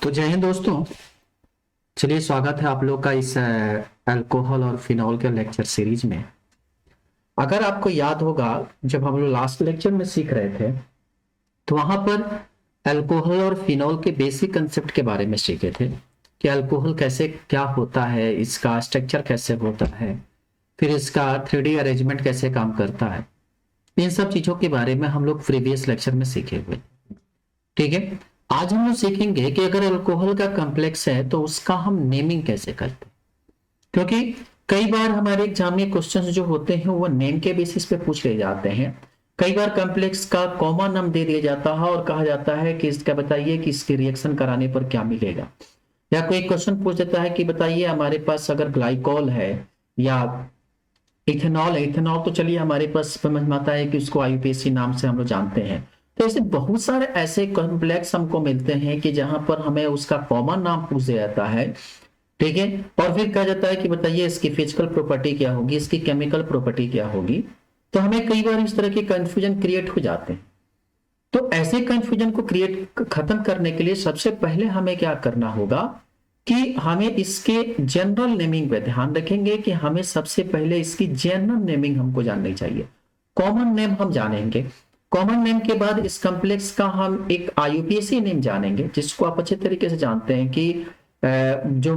तो जय हिंद दोस्तों। चलिए, स्वागत है आप लोग का इस अल्कोहल और फिनॉल के लेक्चर सीरीज में। अगर आपको याद होगा, जब हम लोग लास्ट लेक्चर में सीख रहे थे तो वहां पर अल्कोहल और फिनॉल के बेसिक कंसेप्ट के बारे में सीखे थे कि अल्कोहल कैसे क्या होता है, इसका स्ट्रक्चर कैसे होता है, फिर इसका 3D अरेंजमेंट कैसे काम करता है। इन सब चीजों के बारे में हम लोग प्रीवियस लेक्चर में सीखे हुए। ठीक है, आज हम लोग सीखेंगे कि अगर अल्कोहल का कॉम्प्लेक्स है तो उसका हम नेमिंग कैसे करते हैं, क्योंकि कई बार हमारे एग्जाम में क्वेश्चंस जो होते हैं वो नेम के बेसिस पे पूछ ले जाते हैं। कई बार कॉम्प्लेक्स का कॉमन नाम दे दिया जाता है और कहा जाता है कि इसका बताइए कि इसके रिएक्शन कराने पर क्या मिलेगा, या कोई क्वेश्चन पूछ देता है कि बताइए हमारे पास अगर ग्लाइकोल है या इथेनॉल है। इथेनॉल तो चलिए हमारे पास समझ में आता है कि उसको आईयूपीएसी नाम से हम लोग जानते हैं। तो ऐसे बहुत सारे ऐसे कॉम्प्लेक्स हमको मिलते हैं कि जहां पर हमें उसका कॉमन नाम पूछ दिया जाता है। ठीक है, और फिर कहा जाता है कि बताइए इसकी फिजिकल प्रॉपर्टी क्या होगी, इसकी केमिकल प्रॉपर्टी क्या होगी। तो हमें कई बार इस तरह के कंफ्यूजन क्रिएट हो जाते हैं। तो ऐसे कंफ्यूजन को खत्म करने के लिए सबसे पहले हमें क्या करना होगा कि हमें इसके जनरल नेमिंग पे ध्यान रखेंगे कि हमें सबसे पहले इसकी जनरल नेमिंग हमको जाननी चाहिए। कॉमन नेम हम जानेंगे, कॉमन नेम के बाद इस कॉम्प्लेक्स का हम एक आईयूपीएसी नेम जानेंगे, जिसको आप अच्छे तरीके से जानते हैं कि जो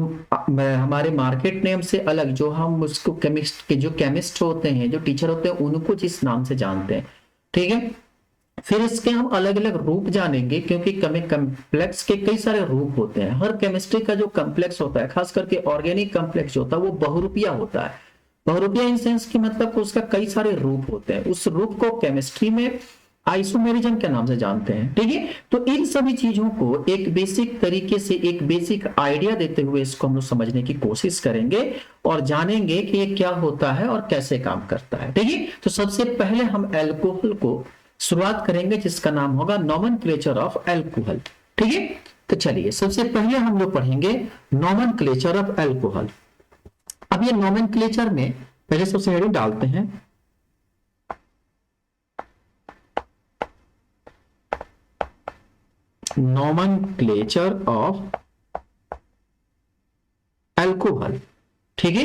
हमारे मार्केट नेम से अलग, जो हम उसको केमिस्ट के जो केमिस्ट होते हैं, जो टीचर होते हैं, उनको जिस नाम से जानते हैं। ठीक है, फिर इसके हम अलग अलग रूप जानेंगे, क्योंकि कॉम्प्लेक्स के कई सारे रूप होते हैं। हर केमिस्ट्री का जो कॉम्प्लेक्स होता है, खास करके ऑर्गेनिक कॉम्प्लेक्स होता है, वो बहुरूपिया होता है। बहुरूपिया इन सेंस की मतलब उसका कई सारे रूप होते हैं। उस रूप को केमिस्ट्री में आइसोमेरिज्म के नाम से जानते हैं। ठीक है, तो इन सभी चीजों को एक बेसिक तरीके से, एक बेसिक आइडिया देते हुए इसको हम लोग समझने की कोशिश करेंगे और जानेंगे कि ये क्या होता है और कैसे काम करता है। ठीक है, तो सबसे पहले हम अल्कोहल को शुरुआत करेंगे, जिसका नाम होगा नॉमेनक्लेचर ऑफ अल्कोहल। ठीक है, तो चलिए सबसे पहले हम लोग पढ़ेंगे नॉमेनक्लेचर ऑफ अल्कोहल। अब ये नॉमेनक्लेचर में पहले सबसे हेडिंग डालते हैं नॉमेनक्लेचर ऑफ अल्कोहल। ठीक है,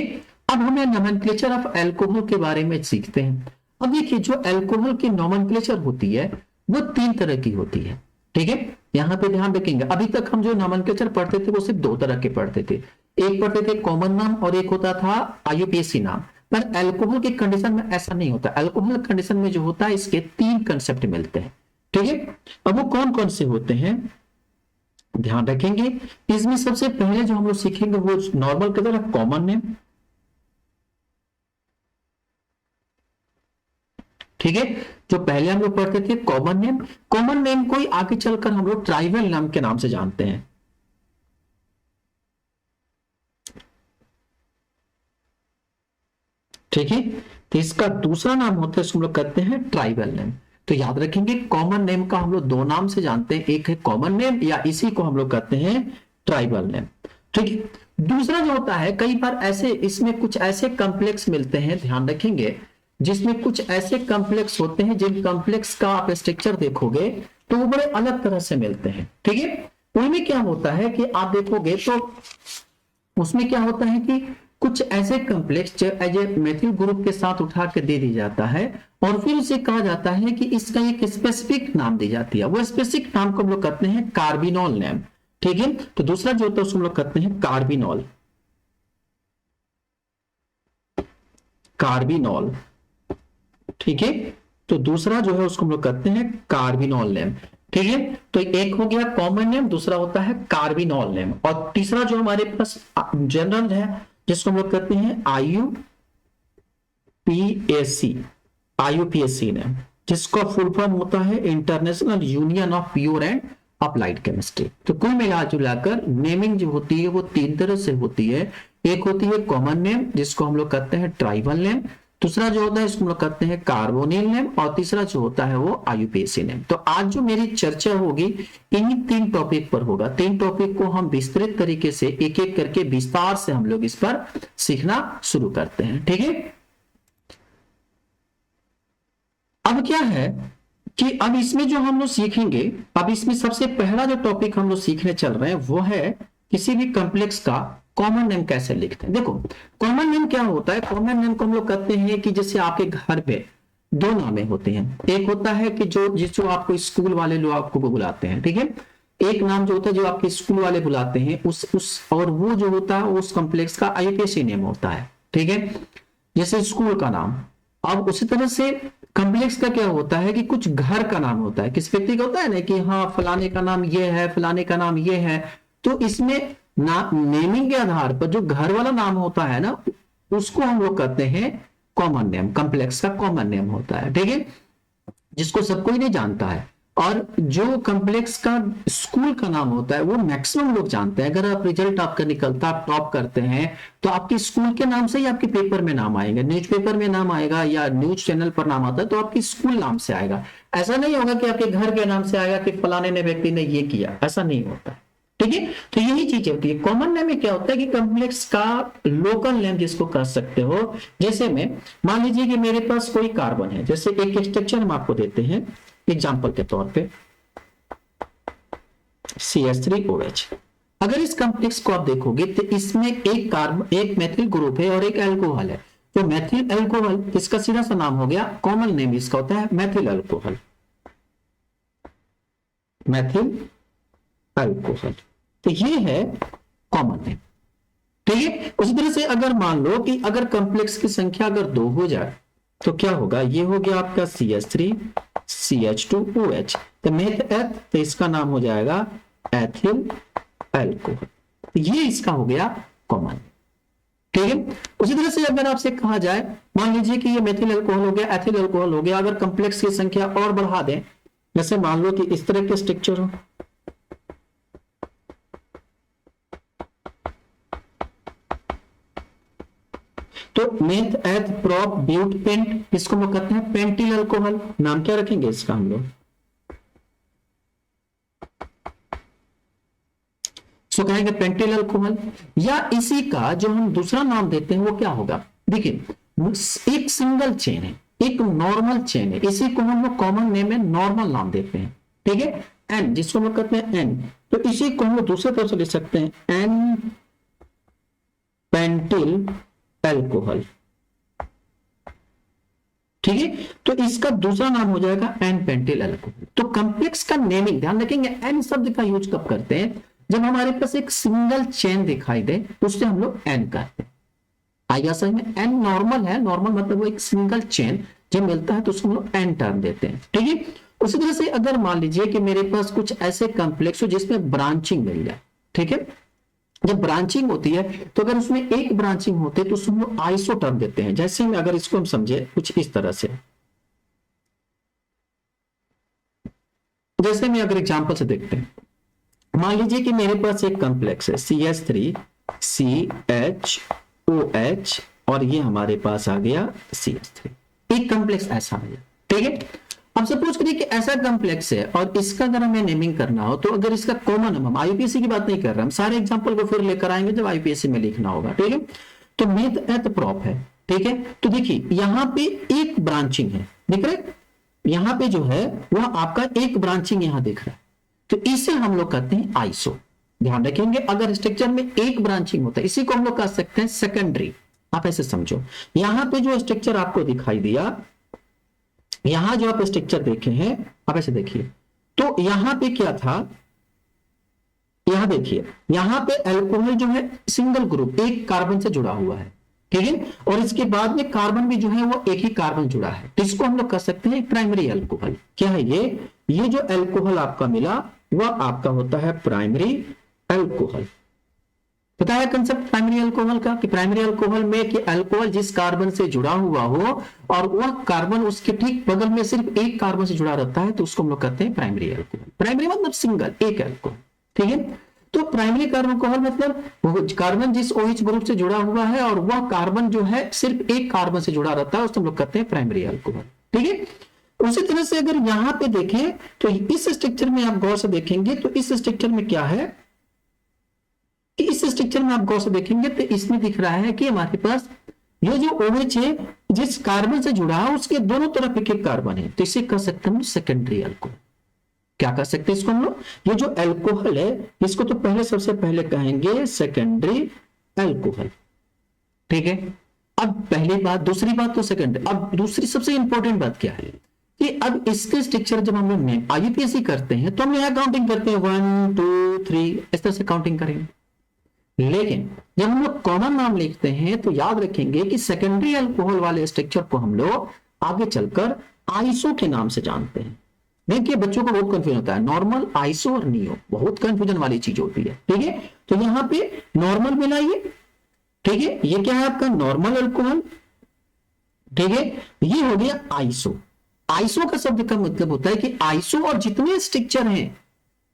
अब हमें नॉमेनक्लेचर ऑफ अल्कोहल के बारे में सीखते हैं। अब देखिए, जो अल्कोहल की नॉमेनक्लेचर होती है वो 3 तरह की होती है। ठीक है, यहां पे ध्यान रखेंगे। अभी तक हम जो नॉमेनक्लेचर पढ़ते थे वो सिर्फ 2 तरह के पढ़ते थे। एक पढ़ते थे कॉमन नाम और एक होता था आईयूपीएसी नाम। पर अल्कोहल के कंडीशन में ऐसा नहीं होता। अल्कोहल कंडीशन में जो होता है, इसके 3 कंसेप्ट मिलते हैं। ठीक है, अब वो कौन कौन से होते हैं ध्यान रखेंगे। इसमें सबसे पहले जो हम लोग सीखेंगे वो नॉर्मल के तरह कॉमन नेम। ठीक है, जो पहले हम लोग पढ़ते थे कॉमन नेम, कॉमन नेम को ही आगे चलकर हम लोग ट्राइबल नाम के नाम से जानते हैं। ठीक है, तो इसका दूसरा नाम होता है, इसको हम लोग कहते हैं ट्राइबल नेम। तो याद रखेंगे, कॉमन नेम का हम लोग 2 नाम से जानते हैं, एक है कॉमन नेम या इसी को हम लोग कहते हैं ट्राइबल नेम। ठीक है, दूसरा जो होता है, कई बार ऐसे इसमें कुछ ऐसे कॉम्प्लेक्स मिलते हैं, ध्यान रखेंगे, जिसमें कुछ ऐसे कॉम्प्लेक्स होते हैं जिन कॉम्प्लेक्स का आप स्ट्रक्चर देखोगे तो वो बड़े अलग तरह से मिलते हैं। ठीक है, उनमें क्या होता है कि आप देखोगे तो उसमें क्या होता है कि कुछ ऐसे complex as a methyl group के साथ उठा के दे दिया जाता है और फिर उसे कहा जाता है कि इसका एक स्पेसिफिक नाम दी जाती है। वो स्पेसिफिक नाम को हम लोग कहते हैं कार्बिनॉल नेम। ठीक है, तो दूसरा जो होता है उसको हम लोग कहते हैं कार्बिनॉल। कार्बिनॉल, ठीक है, तो दूसरा जो है उसको हम लोग कहते हैं कार्बिनॉल नेम। ठीक है, तो एक हो गया कॉमन नेम, दूसरा होता है कार्बिनॉल नेम, और तीसरा जो हमारे पास जनरल है जिसको हम लोग कहते हैं आईयूपीएसी नेम, जिसका फुल फॉर्म होता है international union of pure and applied chemistry. तो कुल मिला जुलाकर नेमिंग जो होती है वो 3 तरह से होती है। एक होती है कॉमन नेम, जिसको हम लोग कहते हैं ट्राइबल नेम, दूसरा जो होता है इसको हम लोग कहते हैं कार्बोनिल नेम, और तीसरा जो होता है वो आईयूपीएसी नेम। तो आज जो मेरी चर्चा होगी इन्हीं 3 टॉपिक पर होगा। 3 टॉपिक को हम विस्तृत तरीके से एक एक करके विस्तार से हम लोग इस पर सीखना शुरू करते हैं। ठीक है, अब क्या है कि अब इसमें जो हम लोग सीखेंगे, अब इसमें सबसे पहला जो टॉपिक हम लोग सीखने चल रहे हैं वो है किसी भी कॉम्प्लेक्स का कॉमन नेम कैसे लिखते हैं। देखो कॉमन नेम क्या होता है, कॉमन नेम को हम लोग कहते हैं कि जैसे आपके घर पे दो नामे होते हैं, एक होता है कि जो आपको स्कूल वाले लोग आपको बुलाते हैं, ठीक है, एक नाम जो होता है जो आपके स्कूल वाले बुलाते हैं उस और वो जो होता है उस कॉम्प्लेक्स का आईयूपीएसी नेम होता है, ठीक है, जैसे स्कूल का नाम। अब उसी तरह से कॉम्प्लेक्स का क्या होता है कि कुछ घर का नाम होता है, किस व्यक्ति का होता है ना कि हाँ फलाने का नाम ये है, फलाने का नाम ये है, तो इसमें नेमिंग के आधार पर जो घर वाला नाम होता है ना उसको हम लोग कहते हैं कॉमन नेम, कॉम्प्लेक्स का कॉमन नेम होता है, ठीक है, जिसको सब कोई नहीं जानता है। और जो कॉम्प्लेक्स का स्कूल का नाम होता है वो मैक्सिमम लोग जानते हैं। अगर आप रिजल्ट आपका निकलता, आप टॉप करते हैं तो आपके स्कूल के नाम से ही आपके पेपर में नाम आएगा, न्यूज़पेपर में नाम आएगा या न्यूज चैनल पर नाम आता है तो आपकी स्कूल नाम से आएगा। ऐसा नहीं होगा कि आपके घर के नाम से आएगा कि फलाने ने व्यक्ति ने ये किया, ऐसा नहीं होता, ठीक है। तो यही चीज होती है। कॉमन नेम में क्या होता है कि कॉम्प्लेक्स का लोकल नेम जिसको कह सकते हो, जैसे में मान लीजिए कि मेरे पास कोई कार्बन है, जैसे एक स्ट्रक्चर हम आपको देते हैं एग्जाम्पल के तौर पे CH3OH। अगर इस कॉम्प्लेक्स को आप देखोगे तो इसमें एक मेथिल ग्रुप है और एक अल्कोहल है, तो मेथिल अल्कोहल इसका सीधा सा नाम हो गया, कॉमन नेम इसका होता है मेथिल अल्कोहल, मेथिल अल्कोहल, तो ये है कॉमन नेम, ठीक है। उसी तरह से अगर मान लो कि अगर कॉम्प्लेक्स की संख्या अगर 2 हो जाए तो क्या होगा, ये हो गया आपका CH3 CH2OH, तो मेथ एथ तो इसका नाम हो जाएगा एथिल अल्कोहल, तो ये इसका हो गया कॉमन, ठीक है। उसी तरह से अगर आपसे कहा जाए, मान लीजिए कि ये मेथिल अल्कोहल हो गया, एथिल अल्कोहल हो गया, अगर कॉम्प्लेक्स की संख्या और बढ़ा दें, जैसे मान लो कि इस तरह के स्ट्रक्चर हो, तो मेथ एथ प्रोप ब्यूट पेंट, इसको हम कहते हैं पेंटिल अल्कोहल, नाम क्या रखेंगे इसका हम लोग, सो कहेंगे पेंटिल अल्कोहल। या इसी का जो हम दूसरा नाम देते हैं वो क्या होगा, देखिए एक सिंगल चेन है, एक नॉर्मल चेन है, इसी को हम लोग कॉमन नेम में नॉर्मल नाम देते हैं, ठीक है, एन जिसको हम लोग कहते हैं एन, तो इसी को हम लोग दूसरे तरह से लिख सकते हैं एन पेंटिल अल्कोहल, ठीक है, तो इसका दूसरा नाम हो जाएगा एन पेंटिल अल्कोहल। तो कॉम्प्लेक्स का नेमिंग ध्यान रखेंगे, एन शब्द का यूज कब करते हैं, जब हमारे पास एक सिंगल चेन दिखाई दे तो उससे हम लोग एन कहते हैं। आइए समझ में, एन नॉर्मल है, नॉर्मल मतलब वो एक सिंगल चेन जब मिलता है तो उसको हम लोग एन टर्म देते हैं, ठीक है। उसी तरह से अगर मान लीजिए कि मेरे पास कुछ ऐसे कॉम्प्लेक्स हो जिसमें ब्रांचिंग मिल जाए, ठीक है, जब ब्रांचिंग होती है तो अगर उसमें एक ब्रांचिंग होते तो उसको हम लोग आइसो टर्म देते हैं। जैसे में अगर इसको हम समझे कुछ इस तरह से, जैसे में अगर एग्जांपल से देखते हैं, मान लीजिए कि मेरे पास एक कॉम्प्लेक्स है CH3 CHOH और ये हमारे पास आ गया CH3, एक कॉम्प्लेक्स ऐसा है, ठीक है। अब सपोज करिए कि ऐसा कॉम्प्लेक्स है और इसका अगर हमें नेमिंग करना हो तो अगर इसका कॉमन, हम आईयूपीएसी की बात नहीं कर रहे, हम सारे एग्जांपल को फिर लेकर आएंगे जब आईयूपीएसी में लिखना होगा, ठीक है। तो मेथ एथ प्रोप है, ठीक है, तो देखिए यहां पे एक ब्रांचिंग है, दिख रहा है, यहां पे जो है वह आपका एक ब्रांचिंग यहां दिख रहा है, तो इसे हम लोग कहते हैं आइसो। ध्यान रखेंगे अगर स्ट्रक्चर में एक ब्रांचिंग होता है इसी को हम लोग कह सकते हैं सेकेंडरी। आप ऐसे समझो, यहां पे जो स्ट्रक्चर आपको दिखाई दिया, यहां जो आप स्ट्रक्चर देखे हैं आप ऐसे देखिए, तो यहां पे क्या था, यहां देखिए यहां पे अल्कोहल जो है सिंगल ग्रुप एक कार्बन से जुड़ा हुआ है, ठीक है, और इसके बाद में कार्बन भी जो है वो एक ही कार्बन जुड़ा है, तो इसको हम लोग कह सकते हैं प्राइमरी अल्कोहल। क्या है ये जो अल्कोहल आपका मिला वह आपका होता है प्राइमरी अल्कोहल। पता है कंसेप्ट प्राइमरी अल्कोहल का, कि प्राइमरी अल्कोहल में कि अल्कोहल जिस कार्बन से जुड़ा हुआ हो और वह कार्बन उसके ठीक बगल में सिर्फ एक कार्बन से जुड़ा रहता है तो उसको हम लोग कहते हैं प्राइमरी अल्कोहल। प्राइमरी मतलब सिंगल, एक अल्कोहल, ठीक है। तो प्राइमरी अल्कोहल मतलब कार्बन जिस OH ग्रुप से जुड़ा हुआ है और वह कार्बन जो है सिर्फ एक कार्बन से जुड़ा रहता है उसको हम लोग कहते हैं प्राइमरी अल्कोहल, ठीक है। उसी तरह से अगर यहां पे देखें तो इस स्ट्रक्चर में आप गौर से देखेंगे तो इस स्ट्रक्चर में क्या है, इस स्ट्रक्चर में आप गौर से देखेंगे तो इसमें दिख रहा है कि हमारे पास ये जो OH है जिस कार्बन से जुड़ा है उसके दोनों तरफ एक एक कार्बन है, तो इसे कह सकते हैं सेकेंडरी अल्कोहल। क्या कह सकते हैं इसको हम लोग? ये जो अल्कोहल है इसको तो पहले सबसे पहले कहेंगे सेकेंडरी अल्कोहल। ठीक है, अब पहली बात, दूसरी बात तो सेकेंडरी। अब दूसरी सबसे इंपॉर्टेंट बात क्या है कि अब इसके स्ट्रक्चर जब हम लोग आईयूपीएसी करते हैं तो हम यहां काउंटिंग करते हैं 1 2 3 इस तरह से काउंटिंग करेंगे। लेकिन जब हम लोग कॉमन नाम लिखते हैं तो याद रखेंगे कि सेकेंडरी अल्कोहल वाले स्ट्रक्चर को हम लोग आगे चलकर आइसो के नाम से जानते हैं। देखिए बच्चों को बहुत कंफ्यूजन होता है, नॉर्मल, आइसो और नियो, बहुत कंफ्यूजन वाली चीज होती है। ठीक है, तो यहां पे नॉर्मल मिलाइए। ठीक है, ये क्या है आपका नॉर्मल अल्कोहल। ठीक है, ये हो गया आइसो। आइसो का शब्द का मतलब होता है कि आइसो और जितने स्ट्रक्चर हैं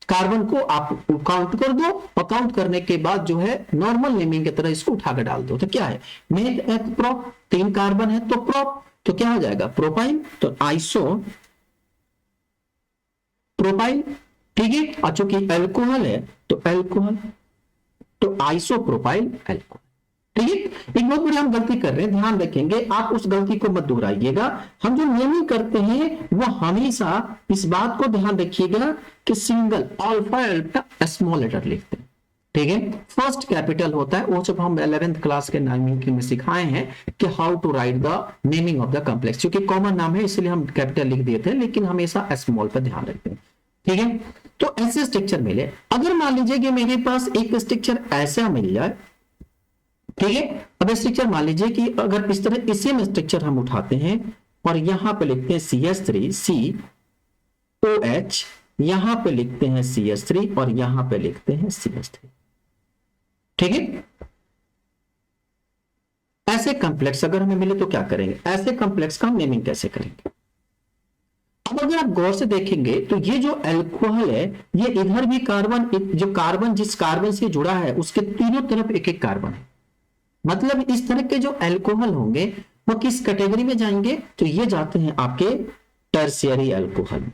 कार्बन को आप काउंट कर दो और काउंट करने के बाद जो है नॉर्मल नेमिंग की तरह इसको उठाकर डाल दो। तो क्या है, मेथ एथ प्रोप, 3 कार्बन है तो प्रोप, तो क्या हो जाएगा प्रोपाइल, तो आइसो प्रोपाइल। ठीक है, और चूंकि अल्कोहल है तो अल्कोहल, तो आइसो प्रोपाइल अल्कोहल। ठीक है, एक बहुत बड़ी हम गलती कर रहे हैं, ध्यान रखेंगे, आप उस गलती को मत दोहराइएगा। हम जो नेमिंग करते हैं वो हमेशा इस बात को ध्यान रखिएगा कि single alpha alpha small letter लिखते हैं। ठीक है, फर्स्ट कैपिटल होता है, वो जब हम 11th क्लास के नेमिंग में सिखाए हैं कि how to write the naming of the complex, क्योंकि कॉमन नाम है इसलिए हम कैपिटल लिख देते हैं, लेकिन हमेशा स्मॉल पर ध्यान रखते हैं। ठीक है, तो ऐसे स्ट्रक्चर मिले। अगर मान लीजिए कि मेरे पास एक स्ट्रक्चर ऐसा मिल जाए, ठीक है, अब स्ट्रक्चर मान लीजिए कि अगर इस तरह इसी में स्ट्रक्चर हम उठाते हैं और यहां पे लिखते हैं CH3 COH, यहां पे लिखते हैं CH3 और यहां पे लिखते हैं CH3। ठीक है, ऐसे कॉम्प्लेक्स अगर हमें मिले तो क्या करेंगे, ऐसे कॉम्प्लेक्स का हम नेमिंग कैसे करेंगे? अब अगर आप गौर से देखेंगे तो ये जो अल्कोहल है ये इधर भी कार्बन, जो कार्बन जिस कार्बन से जुड़ा है उसके तीनों तरफ एक एक कार्बन है। मतलब इस तरह के जो अल्कोहल होंगे वो किस कैटेगरी में जाएंगे, तो ये जाते हैं आपके टर्शियरी अल्कोहल में।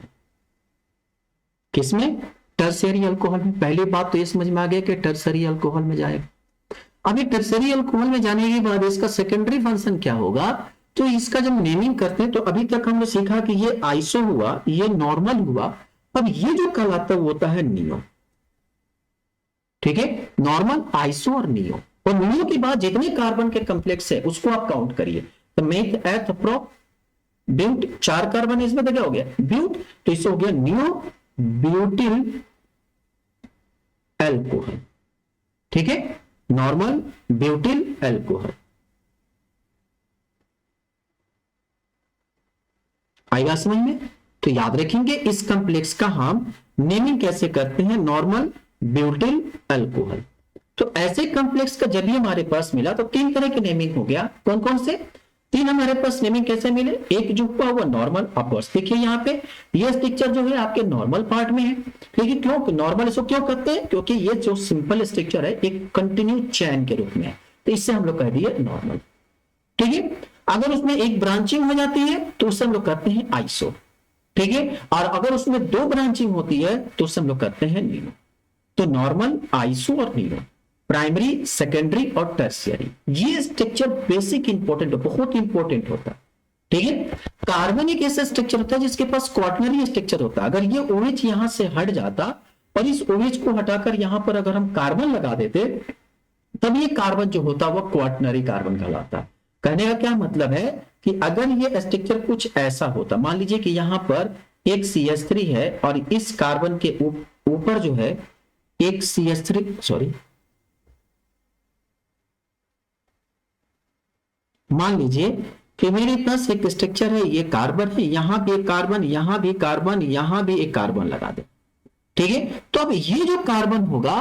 किसमें? टर्शियरी अल्कोहल में। पहली बात तो ये समझ में आ गया कि टर्शियरी अल्कोहल में जाएगा। अभी टर्शियरी अल्कोहल में जाने के बाद इसका सेकेंडरी फंक्शन क्या होगा, तो इसका जब नेमिंग करते हैं तो अभी तक हमने सीखा कि ये आइसो हुआ, ये नॉर्मल हुआ, अब ये जो कहलाता है वो होता है नियो। ठीक है, नॉर्मल, आइसो और नियो। और नियो के बाद जितने कार्बन के कॉम्प्लेक्स है उसको आप काउंट करिए, तो मेथ एथ प्रोप ब्यूट, 4 कार्बन है इसमें, तो क्या हो गया ब्यूट, तो इससे हो गया नियो ब्यूटिल अल्कोहल। ठीक है, नॉर्मल, ब्यूटिल, अल्कोहल। आएगा समझ में? तो याद रखेंगे इस कॉम्प्लेक्स का हम नेमिंग कैसे करते हैं, नॉर्मल, ब्यूटिल, अल्कोहल। तो ऐसे कॉम्प्लेक्स का जब भी हमारे पास मिला तो 3 तरह के नेमिंग हो गया। कौन कौन से 3 हमारे पास नेमिंग कैसे मिले? एक जो हुआ वो नॉर्मल, आप देखिए यहाँ पे ये स्ट्रक्चर जो है आपके नॉर्मल पार्ट में है। ठीक है, क्यों नॉर्मल इसको क्यों कहते हैं? क्योंकि ये जो सिंपल स्ट्रक्चर है एक कंटिन्यू चैन के रूप में है, तो इससे हम लोग कह दिए नॉर्मल। ठीक है, अगर उसमें एक ब्रांचिंग हो जाती है तो उससे हम लोग कहते हैं आइसो। ठीक है, और अगर उसमें 2 ब्रांचिंग होती है तो उससे हम लोग कहते हैं नियो। तो नॉर्मल, आइसो और नियो, प्राइमरी, सेकेंडरी और टर्शियरी, ये स्ट्रक्चर बेसिक इंपॉर्टेंट, बहुत इंपॉर्टेंट होता है। ठीक है, कार्बन एक ऐसा स्ट्रक्चर होता है जिसके पास क्वाटनरी स्ट्रक्चर होता है। अगर ये OH यहां से हट जाता और इस OH को हटाकर यहां पर अगर हम कार्बन लगा देते तब ये कार्बन जो होता वो क्वाटनरी कार्बन कहलाता। कहने का क्या मतलब है कि अगर ये स्ट्रक्चर कुछ ऐसा होता, मान लीजिए कि यहां पर एक CH3 है और इस कार्बन के ऊपर जो है एक CH3, सॉरी, मान लीजिए कि मेरे पास एक स्ट्रक्चर है, ये कार्बन है, यहां भी एक कार्बन, यहां भी कार्बन, यहां भी एक कार्बन लगा दे। ठीक है, तो अब ये जो कार्बन होगा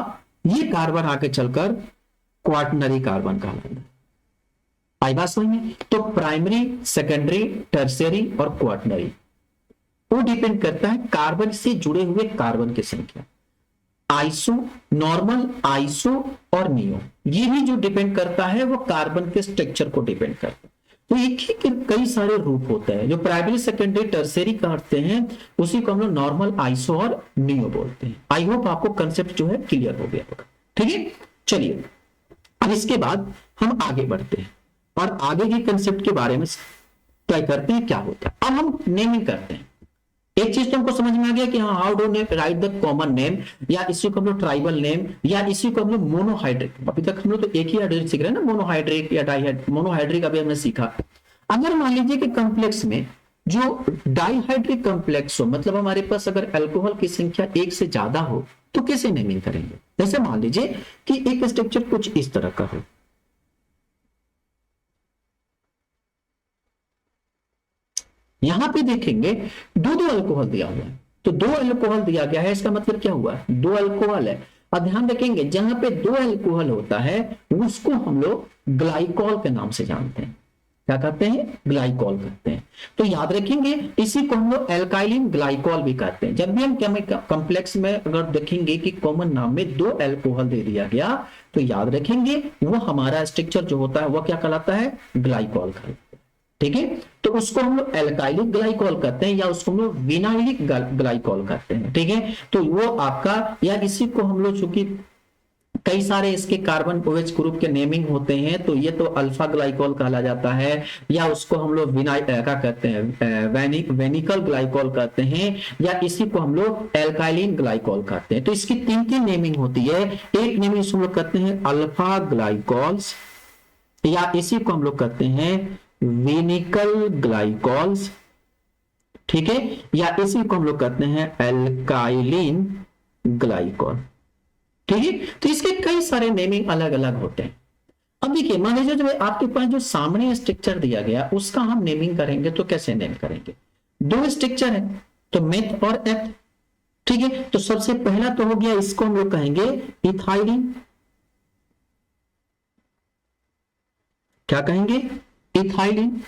ये कार्बन आगे चलकर क्वाटनरी कार्बन कहलाएगा। आई बात समझ में? तो प्राइमरी, सेकेंडरी, टर्शियरी और क्वाटनरी वो डिपेंड करता है कार्बन से जुड़े हुए कार्बन की संख्या। आइसो, नॉर्मल, आइसो और नियो, ये भी जो डिपेंड करता है वो कार्बन के स्ट्रक्चर को डिपेंड करता है। तो एक ही के कई सारे रूप होते हैं, जो प्राइमरी, सेकेंडरी, टर्शियरी कहते हैं उसी को हम लोग नॉर्मल, आइसो और नियो बोलते हैं। आई होप आपको कंसेप्ट जो है क्लियर हो गया होगा। ठीक है, चलिए अब इसके बाद हम आगे बढ़ते हैं। और आगे के कंसेप्ट के बारे में ट्राई करते हैं क्या होता है। अब हम नेमिंग करते हैं। एक चीज तो हमको समझ में आ गया कि हाँ, how do right the common name, या इसी को हम लोग ट्राइबल नेम, या इसी को हम लोग मोनोहाइड्रिक, अभी तक हम लोग तो एक ही हाइड्रिक सीख रहे हैं ना, मोनोहाइड्रिक या डाइहाइड्रिक। मोनोहाइड्रिक अभी हमने सीखा। अगर मान लीजिए कि कॉम्प्लेक्स में जो डाइहाइड्रिक कॉम्प्लेक्स हो, मतलब हमारे पास अगर अल्कोहल की संख्या एक से ज्यादा हो, तो कैसे नेमिंग करेंगे। जैसे मान लीजिए कि एक स्ट्रक्चर कुछ इस तरह का हो, यहां पे देखेंगे दो दो अल्कोहल दिया हुआ है, तो दो अल्कोहल दिया गया है, इसका मतलब क्या हुआ, दो अल्कोहल है। और ध्यान रखेंगे जहां पे दो अल्कोहल होता है उसको हम लोग ग्लाइकॉल के नाम से जानते हैं। क्या कहते हैं, ग्लाइकॉल कहते हैं। तो याद रखेंगे इसी को हम लोग एल्काइलिन ग्लाइकॉल भी कहते हैं। जब भी हम कॉम्प्लेक्स में अगर देखेंगे कि कॉमन नाम में दो अल्कोहल दे दिया गया, तो याद रखेंगे वो हमारा स्ट्रक्चर जो होता है वो क्या कहलाता है, ग्लाइकॉल कहलाता है। ठीक है, तो उसको हम लोग एल्काइलिक ग्लाइकॉल कहते हैं, या उसको हम लोग विनाइलिक ग्लाइकॉल कहते हैं। ठीक है, तो वो आपका, या इसी को हम लोग, चूंकि कई सारे इसके कार्बन OH ग्रुप के नेमिंग होते हैं, तो ये तो अल्फा ग्लाइकॉल कहला जाता है, या उसको हम लोग क्या कहते हैं, वेनिकल ग्लाइकॉल कहते हैं, या इसी को हम लोग एल्काइलिन ग्लाइकॉल कहते हैं। तो इसकी तीन तीन नेमिंग होती है। एक नेमिंग हम लोग कहते हैं अल्फा ग्लाइकॉल्स, या इसी को हम लोग कहते हैं वेनिकल ग्लाइकॉल्स। ठीक है, या इसी को हम लोग कहते हैं एल्काइलिन ग्लाइकॉल। ठीक है, तो इसके कई सारे नेमिंग अलग अलग होते हैं। अब देखिए मान लीजिए जो आपके पास जो सामने स्ट्रक्चर दिया गया उसका हम नेमिंग करेंगे, तो कैसे नेम करेंगे। दो स्ट्रक्चर है, तो मेथ और एथ। ठीक है, तो सबसे पहला तो हो गया, इसको हम लोग कहेंगे इथाइलिन। क्या कहेंगे, इथाइलिन।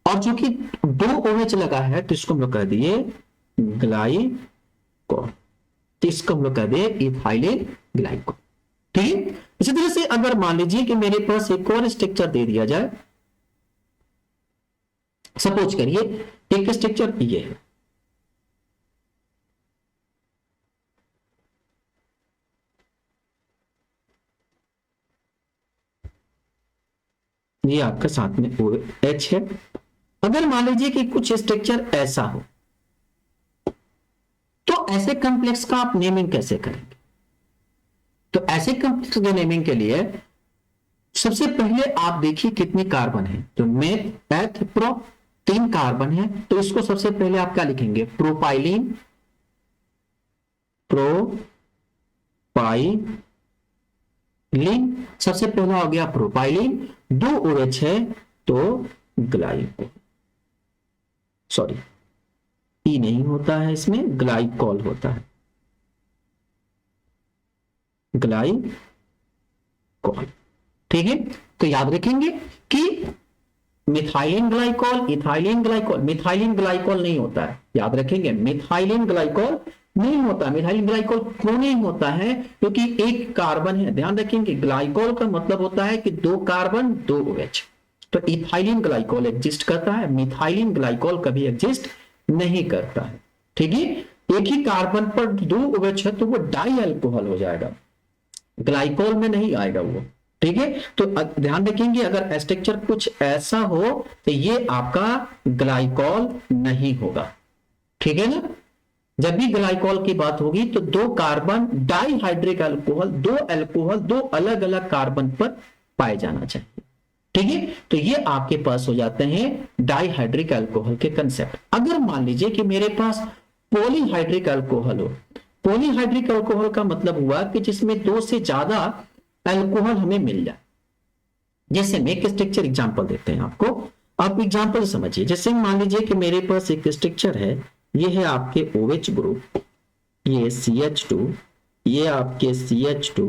और जो कि दो OH लगा है तो इसको हम लोग कह दिए ग्लाइकॉल, तो इसको हम लोग कह दिए इथाइलिन ग्लाइकॉल। ठीक है, इसी तरह से अगर मान लीजिए कि मेरे पास एक और स्ट्रक्चर दे दिया जाए, सपोज करिए एक स्ट्रक्चर ये है, ये आपका साथ में OH है। अगर मान लीजिए कि कुछ स्ट्रक्चर ऐसा हो, तो ऐसे कॉम्प्लेक्स का आप नेमिंग कैसे करेंगे। तो ऐसे कॉम्प्लेक्स के नेमिंग के लिए सबसे पहले आप देखिए कितने कार्बन है, तो मेथ एथ प्रो, 3 कार्बन है, तो इसको सबसे पहले आप क्या लिखेंगे, प्रोपाइलिन, प्रोपाइलिन। सबसे पहला हो गया प्रोपाइलिन, 2 OH है तो ग्लाइको, सॉरी ई नहीं होता है इसमें, ग्लाइकॉल होता है, ग्लाइकॉल। ठीक है, तो याद रखेंगे कि methylene glycol, ethylene glycol, methylene glycol नहीं होता है, याद रखेंगे मिथाइलिन ग्लाइकॉल नहीं होता। मिथाइलिन ग्लाइकॉल क्यों नहीं होता है, क्योंकि एक कार्बन है। ध्यान रखेंगे ग्लाइकॉल का मतलब होता है कि 2 कार्बन 2 OH, तो इथाइलिन ग्लाइकॉल एग्जिस्ट करता है, मिथाइलिन ग्लाइकॉल कभी एग्जिस्ट नहीं करता है। ठीक है, एक ही कार्बन पर 2 OH है तो वो डाई अल्कोहल हो जाएगा, ग्लाइकॉल में नहीं आएगा वो। ठीक है, तो ध्यान रखेंगे अगर स्ट्रक्चर कुछ ऐसा हो तो ये आपका ग्लाइकॉल नहीं होगा। ठीक है ना, जब भी ग्लाइकॉल की बात होगी तो 2 कार्बन डाइहाइड्रिक अल्कोहल, 2 अल्कोहल 2 अलग अलग कार्बन पर पाए जाना चाहिए। ठीक है, तो ये आपके पास हो जाते हैं डाइहाइड्रिक अल्कोहल के कंसेप्ट। अगर मान लीजिए कि मेरे पास पॉलीहाइड्रिक अल्कोहल हो, पॉलीहाइड्रिक अल्कोहल का मतलब हुआ कि जिसमें 2 से ज्यादा अल्कोहल हमें मिल जाए। जैसे मैं एक स्ट्रक्चर एग्जांपल देते हैं आपको, आप एग्जांपल समझिए। जैसे मान लीजिए कि मेरे पास एक स्ट्रक्चर है, ये है आपके OH ग्रुप, ये CH2, ये आपके CH2,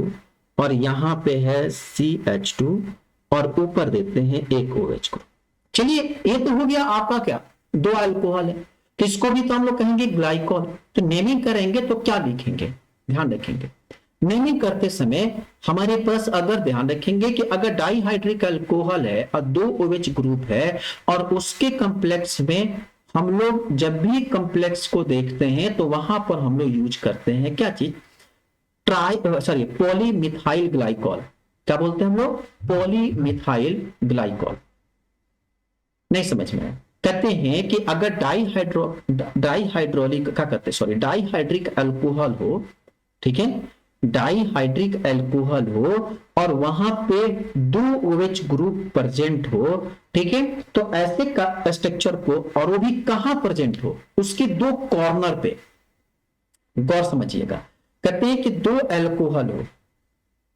और यहां पे है CH2, और ऊपर देते हैं एक OH ग्रुप। चलिए ये तो हो गया आपका क्या, 2 अल्कोहल है, तो इसको भी तो हम लोग कहेंगे ग्लाइकॉल। तो नेमिंग करेंगे तो क्या लिखेंगे, ध्यान रखेंगे नेमिंग करते समय हमारे पास अगर ध्यान रखेंगे कि अगर डाइहाइड्रिक अल्कोहल है और 2 OH ग्रुप है, और उसके कॉम्प्लेक्स में हम लोग जब भी कॉम्प्लेक्स को देखते हैं तो वहां पर हम लोग यूज करते हैं क्या चीज, पॉलीमिथाइल ग्लाइकॉल। क्या बोलते हैं हम लोग? पॉलीमिथाइल ग्लाइकॉल। नहीं समझ में आया? कहते हैं कि अगर डाईहाइड्रोलिक क्या कहते हैं, सॉरी, डाईहाइड्रिक अल्कोहल हो, ठीक है, डाईहाइड्रिक अल्कोहल हो और वहां पे दो OH ग्रुप प्रेजेंट हो, ठीक है, तो ऐसे का स्ट्रक्चर को, और वो भी कहां प्रेजेंट हो? उसके दो कॉर्नर पे। गौर समझिएगा, कहते हैं कि दो अल्कोहल हो,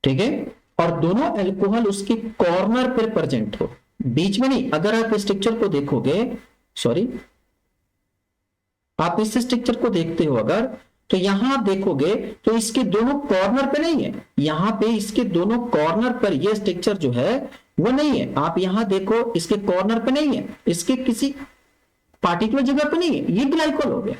ठीक है, और दोनों अल्कोहल उसके कॉर्नर पर प्रेजेंट हो, बीच में नहीं। अगर आप स्ट्रक्चर को देखोगे, सॉरी, आप इस स्ट्रक्चर को देखते हो अगर, तो यहां देखोगे तो इसके दोनों कॉर्नर पे नहीं है, यहां पे इसके दोनों कॉर्नर पर ये स्ट्रक्चर जो है वो नहीं है। आप यहां देखो, इसके कॉर्नर पे नहीं है, इसके किसी पार्टिकुलर जगह पे नहीं है, ये ग्लाइकोल हो गया।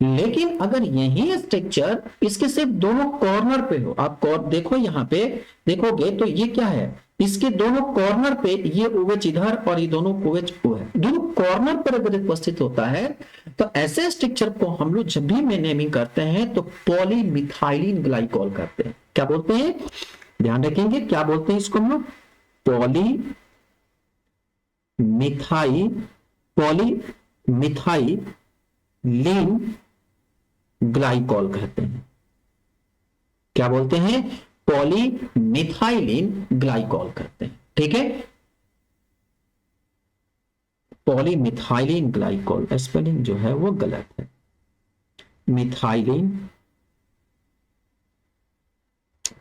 लेकिन अगर यही स्ट्रक्चर इसके सिर्फ दोनों कॉर्नर पे हो, आप देखो यहां पे देखोगे तो ये क्या है, इसके दोनों कॉर्नर पे ये OH इधर और ये दोनों OH वो है, दोनों कॉर्नर पर अगर उपस्थित होता है तो ऐसे स्ट्रक्चर को हम लोग जब भी नेमिंग करते हैं तो पॉलीमिथाइलिन ग्लाइकॉल करते हैं। क्या बोलते हैं? ध्यान रखेंगे, क्या बोलते हैं इसको हम लोग? पॉलीमिथाइलिन ग्लाइकॉल कहते हैं। क्या बोलते हैं? पॉलीमिथाइलिन ग्लाइकॉल कहते हैं, ठीक है। पॉलीमिथाइलिन ग्लाइकॉल, स्पेलिंग जो है वो गलत है, मिथाइलिन,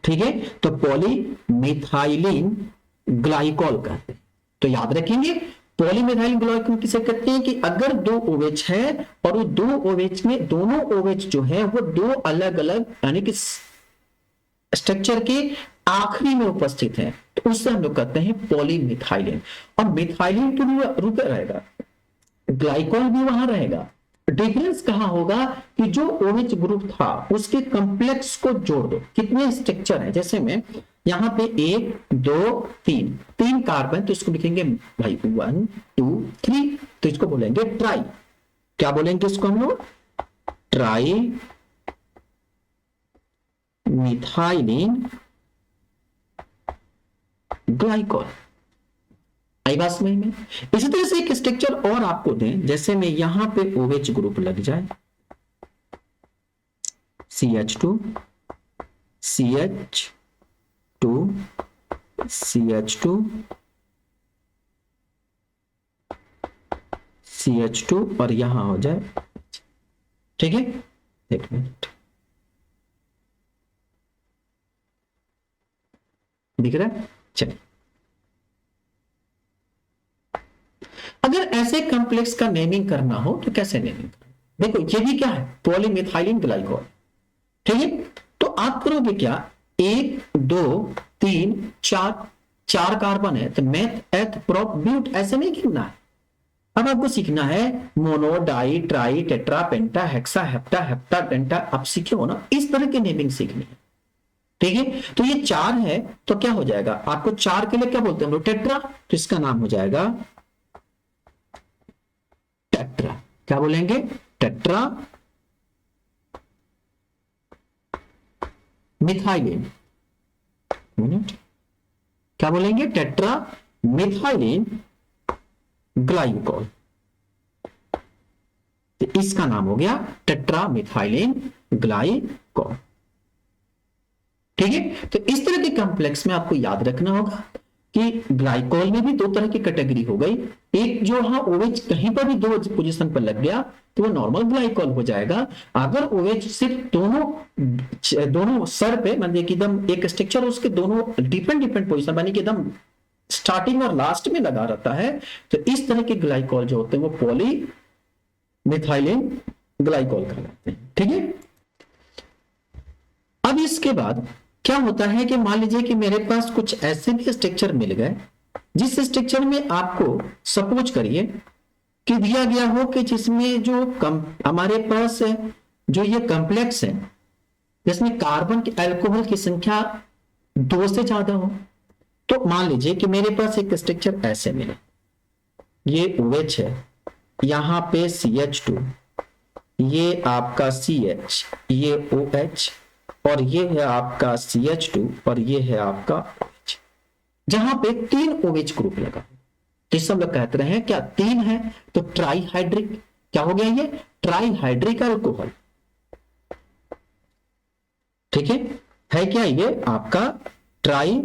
ठीक है, तो पॉलीमिथाइलिन ग्लाइकॉल कहते हैं। तो याद रखेंगे, पॉलीमिथाइल ग्लाइकॉल किसे कहते हैं कि अगर दो OH है और वो दो OH में दोनों OH जो है वो दो अलग अलग यानी कि स्ट्रक्चर के आखिरी में उपस्थित है, तो उससे हम लोग कहते हैं पॉलीमिथाइलिन। और मिथाइलिन तो रूप रहेगा, ग्लाइकॉल भी वहां रहेगा। डिफरेंस कहां होगा कि जो OH ग्रुप था उसके कॉम्प्लेक्स को जोड़ दो। कितने स्ट्रक्चर है, जैसे में यहां पे 1 2 3 कार्बन, तो इसको लिखेंगे भाई 1 2 3, तो इसको बोलेंगे ट्राई। क्या बोलेंगे इसको हम लोग? Try methylene glycol. आई बात समझ में? इसी तरह से एक स्ट्रक्चर और आपको दें, जैसे में यहां पे OH ग्रुप लग जाए, CH2 CH2 CH2 CH2 और यहां हो जाए, ठीक है। एक मिनट, दिख रहा है? चलिए, अगर ऐसे कॉम्प्लेक्स का नेमिंग करना हो तो कैसे नेमिंग करें? देखो ये भी क्या है, पॉलीमिथाइलिन ग्लाइकॉल, ठीक है। तो आप करोगे क्या, 1 2 3 4 4 कार्बन है, तो मेथ एथ प्रोप ब्यूट ऐसे नहीं गिनना है। अब आपको सीखना है मोनो डाई ट्राई टेट्रा पेंटा हेक्सा हेप्टा हेप्टा डेंटा, आप सीखे हो ना, इस तरह की नेमिंग सीखनी है, ठीक है। तो ये 4 है, तो क्या हो जाएगा, आपको 4 के लिए क्या बोलते हैं हम लोग? टेट्रा, तो इसका नाम हो जाएगा टेट्रा। क्या बोलेंगे? टेट्रा मिथाइलिन, मिनट, क्या बोलेंगे? टेट्रा मिथाइलिन ग्लाइकॉल, तो इसका नाम हो गया टेट्रा मिथाइलिन ग्लाइकॉल, ठीक है। तो इस तरह के कॉम्प्लेक्स में आपको याद रखना होगा कि ग्लाइकॉल में भी दो तरह की कैटेगरी हो गई। एक जो हाँ OH कहीं पर भी दो पोजीशन पर लग गया तो वो नॉर्मल ग्लाइकॉल हो जाएगा। अगर OH सिर्फ दोनों सर पे, मतलब कि एकदम एक स्ट्रक्चर उसके दोनों डिफरेंट पोजीशन यानी कि एकदम स्टार्टिंग और लास्ट में लगा रहता है, तो इस तरह के ग्लाइकॉल जो होते हैं वो पॉलीमिथाइलिन ग्लाइकॉल कहलाते हैं, ठीक है। अब इसके बाद क्या होता है कि मान लीजिए कि मेरे पास कुछ ऐसे भी स्ट्रक्चर मिल गए जिस स्ट्रक्चर में आपको सपोज करिए कि दिया गया हो कि जिसमें जो हमारे पास जो ये कॉम्प्लेक्स है जिसमें कार्बन की अल्कोहल की संख्या 2 से ज्यादा हो, तो मान लीजिए कि मेरे पास एक स्ट्रक्चर ऐसे मिले, ये OH है, यहां पे CH2, ये आपका CH, ये OH और ये है आपका CH2 और ये है आपका OH, जहां पे 3 OH ग्रुप लगा, जिससे हम लोग कहते रहे हैं क्या 3 है तो ट्राईहाइड्रिक, क्या हो गया ये ट्राईहाइड्रिक अल्कोहल। ठीक है क्या ये आपका ट्राई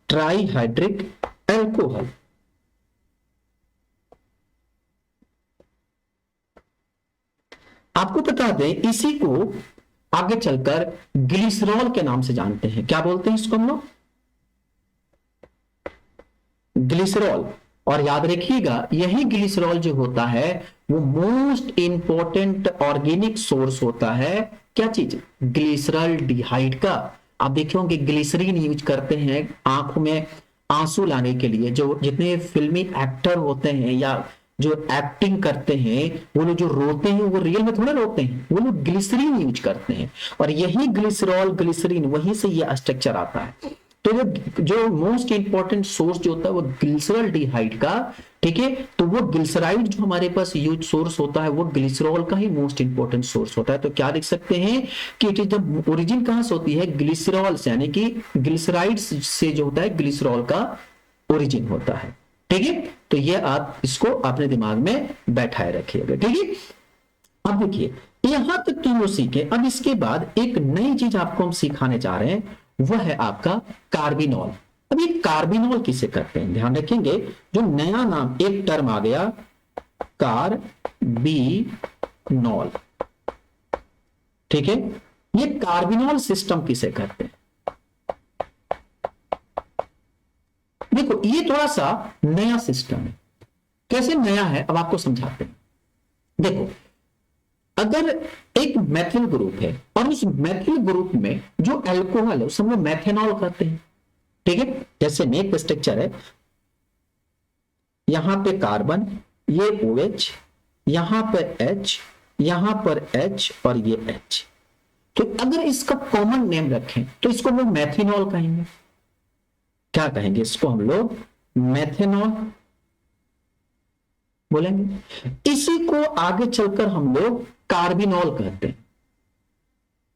ट्राईहाइड्रिक अल्कोहल। आपको बता दें इसी को आगे चलकर ग्लिसरॉल के नाम से जानते हैं। क्या बोलते हैं इसको हम लोग, ग्लिसरॉल। और याद रखिएगा यही ग्लिसरॉल जो होता है वो मोस्ट इंपॉर्टेंट ऑर्गेनिक सोर्स होता है, क्या चीज, ग्लिसरॉल डिहाइड का। आप देखे होंगे ग्लिसरीन यूज करते हैं आंखों में आंसू लाने के लिए, जो जितने फिल्मी एक्टर होते हैं या जो एक्टिंग करते हैं वो लोग जो रोते हैं वो रियल में थोड़ा रोते हैं, वो लोग ग्लिसरीन यूज करते हैं। और यही ग्लिसरॉल ग्लिसरीन वहीं से ये स्ट्रक्चर आता है। तो वो जो मोस्ट इंपॉर्टेंट सोर्स जो होता है वो ग्लिसरॉल डिहाइड का, ठीक है। तो वो ग्लिसराइड जो हमारे पास यूज सोर्स होता है वो ग्लिसरॉल का ही मोस्ट इंपॉर्टेंट सोर्स होता है। तो क्या लिख सकते हैं कि इट इज द ओरिजिन कहां से होती है, ग्लिसरॉल से, यानी कि ग्लिसराइड से जो होता है ग्लिसरॉल का ओरिजिन होता है। ठीक है, तो ये आप इसको अपने दिमाग में बैठाए रखिएगा। ठीक है, अब देखिए यहां तक तो वो सीखे। अब इसके बाद एक नई चीज आपको हम सिखाने जा रहे हैं, वह है आपका कार्बिनॉल। अब ये कार्बिनॉल किसे कहते हैं, ध्यान रखेंगे जो नया नाम एक टर्म आ गया कार्बिनॉल। ठीक है, ये कार्बिनॉल सिस्टम किसे कहते हैं। देखो ये थोड़ा सा नया सिस्टम है। कैसे नया है अब आपको समझाते हैं। देखो अगर एक मेथिल ग्रुप है और उस मेथिल ग्रुप में जो अल्कोहल है उसे हम लोग मेथेनॉल कहते हैं। ठीक है, जैसे नेक स्ट्रक्चर है, यहां पे कार्बन, ये OH, यहां पर H, यहां पर H और ये H। तो अगर इसका कॉमन नेम रखें तो इसको हम लोग मेथेनॉल कहेंगे। क्या कहेंगे इसको हम लोग, मेथेनॉल बोलेंगे। इसी को आगे चलकर हम लोग कार्बिनॉल कहते हैं।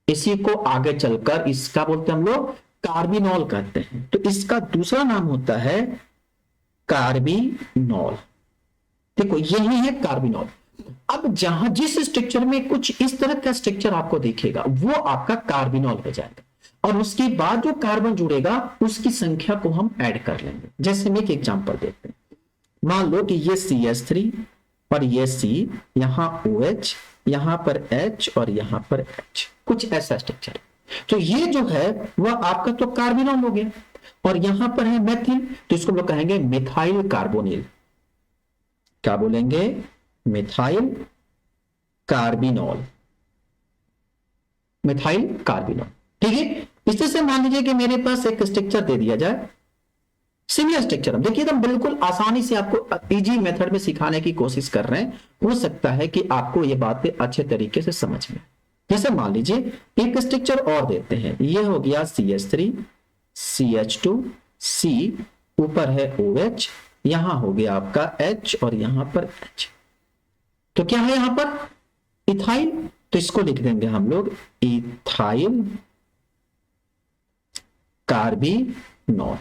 इसी को आगे चलकर इसका बोलते हैं हम लोग कार्बिनॉल कहते हैं। तो इसका दूसरा नाम होता है कार्बिनॉल। देखो यही है कार्बिनॉल। अब जहां जिस स्ट्रक्चर में कुछ इस तरह का स्ट्रक्चर आपको दिखेगा वो आपका कार्बिनॉल हो जाएगा, और उसके बाद जो कार्बन जुड़ेगा उसकी संख्या को हम ऐड कर लेंगे। जैसे मैं एक एग्जांपल देते हैं, मान लो कि ये CH3 और ये C, यहां OH, यहां पर H और यहां पर H, कुछ ऐसा स्ट्रक्चर। तो ये जो है वह आपका तो कार्बिनॉल हो गया, और यहां पर है मेथिल, तो इसको हम लोग कहेंगे मिथाइल कार्बोनिल। क्या बोलेंगे, मिथाइल कार्बिनॉल, मिथाइल कार्बिनॉल। ठीक है, इस तरह से मान लीजिए कि मेरे पास एक स्ट्रक्चर दे दिया जाए, सिमिलर स्ट्रक्चर। हम देखिए एकदम बिल्कुल आसानी से आपको इजी मेथड में सिखाने की कोशिश कर रहे हैं। हो सकता है कि आपको ये बातें अच्छे तरीके से समझ में। जैसे मान लीजिए एक स्ट्रक्चर और देते हैं, ये हो गया CH3 CH2 C, ऊपर है OH, यहां हो गया आपका H और यहां पर H। तो क्या है यहां पर इथाइल, तो इसको लिख देंगे हम लोग इथाइल कार्बिनॉल।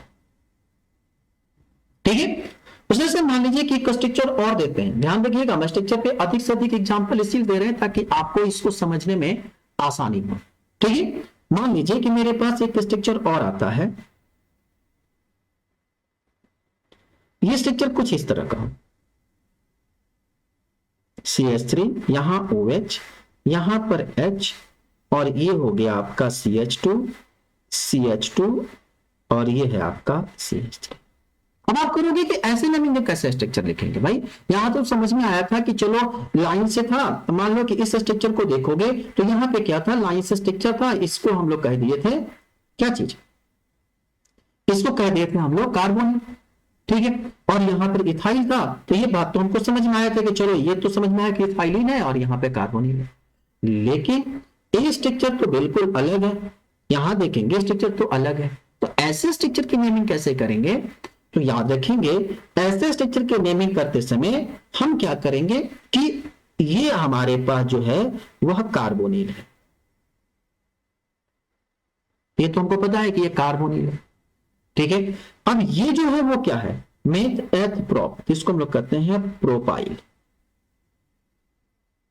ठीक है, उसमें से मान लीजिए कि एक स्ट्रक्चर और देते हैं। ध्यान रखिएगा हम स्ट्रक्चर पे अधिक से अधिक एग्जांपल इसलिए दे रहे हैं ताकि आपको इसको समझने में आसानी हो। ठीक है, मान लीजिए कि मेरे पास एक स्ट्रक्चर और आता है, ये स्ट्रक्चर कुछ इस तरह का, CH3, यहां OH, यहां पर H और ये हो गया आपका CH2 और ये है आपका CH3। अब आप करोगे कि ऐसे नमी में कैसे स्ट्रक्चर लिखेंगे भाई। यहां तो समझ में आया था कि चलो लाइन से था, मान लो कि इस स्ट्रक्चर को देखोगे तो यहां पे क्या था, लाइन से स्ट्रक्चर था, इसको हम लोग कह दिए थे क्या चीज, इसको कह दिए थे हम लोग कार्बन। ठीक है, और यहां पर इथाइल था, तो ये बात तो हमको समझ में आया था कि चलो ये तो समझ में आया कि इथाइलिन है और यहां पे कार्बोनिल है। लेकिन ये स्ट्रक्चर तो बिल्कुल अलग है, यहां देखेंगे स्ट्रक्चर तो अलग है। तो ऐसे स्ट्रक्चर की नेमिंग कैसे करेंगे, तो याद रखेंगे ऐसे स्ट्रक्चर के नेमिंग करते समय हम क्या करेंगे कि ये हमारे पास जो है वह कार्बोनिल है, ये तो हमको पता है कि ये कार्बोनिल है, ठीक है। अब ये जो है वो क्या है, मेथ एथ प्रोप, जिसको हम लोग कहते हैं प्रोपाइल,